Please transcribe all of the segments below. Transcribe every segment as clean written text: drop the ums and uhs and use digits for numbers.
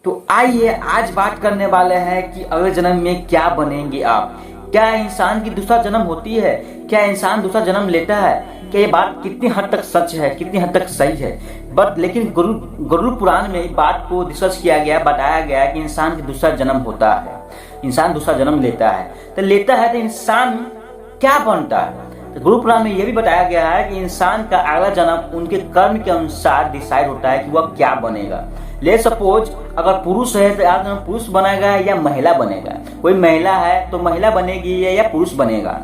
तो आइए आज बात करने वाले हैं कि अगले जन्म में क्या बनेंगे आप। क्या इंसान की दूसरा जन्म होती है? क्या इंसान दूसरा जन्म लेता है? क्या ये बात कितनी हद तक सच है, कितनी हद तक सही है? लेकिन गरुड़ पुराण में इस बात को डिस्कस किया गया, बताया गया कि इंसान की दूसरा जन्म होता है, इंसान दूसरा जन्म लेता है। तो इंसान क्या बनता है? तो गरुड़ पुराण में यह भी बताया गया है कि इंसान का अगला जन्म उनके कर्म के अनुसार डिसाइड होता है कि वह क्या बनेगा। ले सपोज अगर पुरुष है तो अगला जन्म पुरुष बनेगा या महिला बनेगा। कोई महिला है तो महिला बनेगी या पुरुष बनेगा,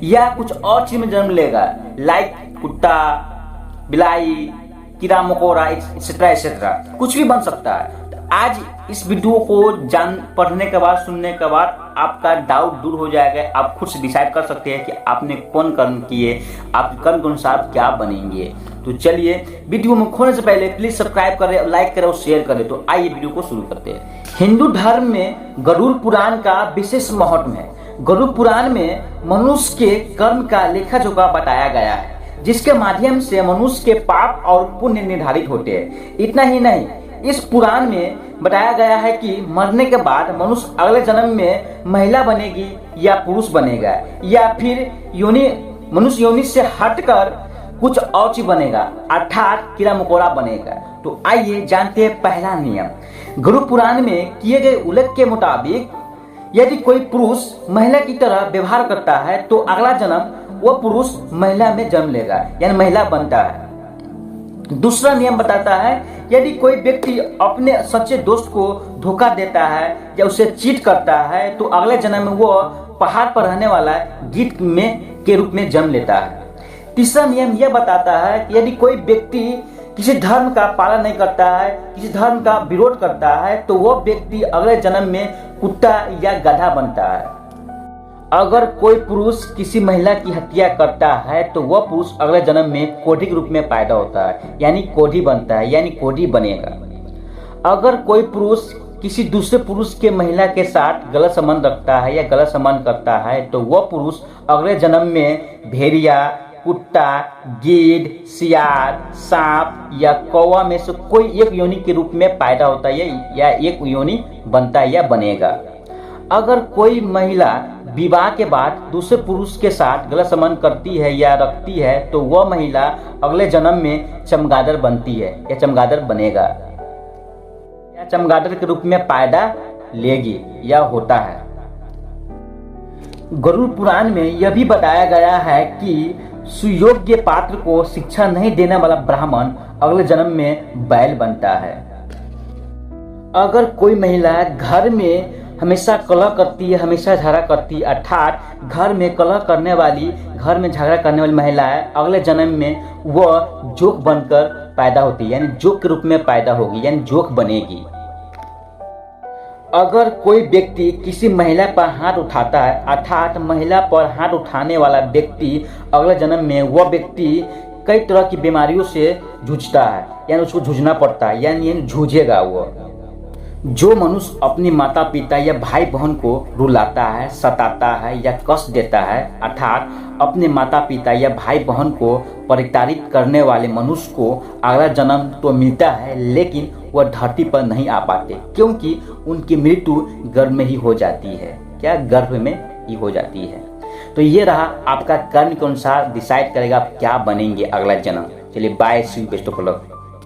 या कुछ और चीज में जन्म लेगा, लाइक कुत्ता, बिलाई, कीड़ा मकोड़ा एक्सेट्रा एक्सेट्रा, कुछ भी बन सकता है। आज इस वीडियो को पढ़ने के बाद, सुनने के बाद आपका डाउट दूर हो जाएगा। आप खुद से डिसाइड कर सकते हैं कि आपने कौन कर्म किए, आपके कर्म के अनुसार क्या बनेंगे। तो चलिए वीडियो में खोलने से पहले प्लीज सब्सक्राइब करें, लाइक करें और शेयर करें। तो आइए वीडियो को शुरू करते हैं। हिंदू धर्म में गरुड़ पुराण का विशेष महत्व है। गरुड़ पुराण में मनुष्य के कर्म का लेखा जोखा बताया गया है, जिसके माध्यम से मनुष्य के पाप और पुण्य निर्धारित होते हैं। इतना ही नहीं, इस पुराण में बताया गया है कि मरने के बाद मनुष्य अगले जन्म में महिला बनेगी या पुरुष बनेगा, या फिर मनुष्य योनि से हटकर कुछ और चीज बनेगा, अर्थात कीड़ा मकोड़ा बनेगा। तो आइए जानते हैं पहला नियम। गरुड़ पुराण में किए गए उल्लेख के मुताबिक यदि कोई पुरुष महिला की तरह व्यवहार करता है तो अगला जन्म वह पुरुष महिला में जन्म लेगा, यानी महिला बनता है। दूसरा नियम बताता है यदि कोई व्यक्ति अपने सच्चे दोस्त को धोखा देता है या उसे चीट करता है तो अगले जन्म में वो पहाड़ पर रहने वाला गीत में के रूप में जन्म लेता है। तीसरा नियम यह बताता है कि यदि कोई व्यक्ति किसी धर्म का पालन नहीं करता है, किसी धर्म का विरोध करता है, तो वह व्यक्ति अगले जन्म में कुत्ता या गधा बनता है। अगर कोई पुरुष किसी महिला की हत्या करता है तो वह पुरुष अगले जन्म में कोढ़ी के रूप में पैदा होता है, यानी कोढ़ी बनता है, यानी कोढ़ी बनेगा। अगर कोई पुरुष किसी दूसरे पुरुष के महिला के साथ गलत संबंध रखता है या गलत संबंध करता है तो वह पुरुष अगले जन्म में भेड़िया, कुत्ता, गिद्ध, सियार, सांप या कौवा में से कोई एक योनि के रूप में पैदा होता है या एक योनि बनता है या बनेगा। अगर कोई महिला विवाह के बाद दूसरे पुरुष के साथ गलत संबंध करती है या रखती है तो वह महिला अगले जन्म में चमगादड़ बनती है या चमगादड़ बनेगा, या चमगादड़ के रूप में पैदा लेगी या होता है। गरुड़ पुराण में यह भी बताया गया है कि सुयोग्य पात्र को शिक्षा नहीं देने वाला ब्राह्मण अगले जन्म में बैल बनता है। अगर कोई महिला घर में हमेशा कलह करती है, हमेशा झगड़ा करती है, अर्थात घर में कलह करने वाली, घर में झगड़ा करने वाली महिला है, अगले जन्म में वह जोक बनकर पैदा होती है, यानी जोक के रूप में पैदा होगी, यानी जोक बनेगी। अगर कोई व्यक्ति किसी महिला पर हाथ उठाता है, अर्थात महिला पर हाथ उठाने वाला व्यक्ति अगले जन्म में वह व्यक्ति कई तरह की बीमारियों से जूझता है, यानी उसको जूझना पड़ता है, यानी जूझेगा वो। जो मनुष्य अपनी माता पिता या भाई बहन को रुलाता है, सताता है या कष्ट देता है, अर्थात अपने माता पिता या भाई बहन को परिताड़ित करने वाले मनुष्य को अगला जन्म तो मिलता है, लेकिन वह धरती पर नहीं आ पाते, क्योंकि उनकी मृत्यु गर्भ में ही हो जाती है। क्या गर्भ में ही हो जाती है। तो ये रहा आपका कर्म के अनुसार डिसाइड करेगा आप क्या बनेंगे अगला जन्म। चलिए bye, see you, best of luck.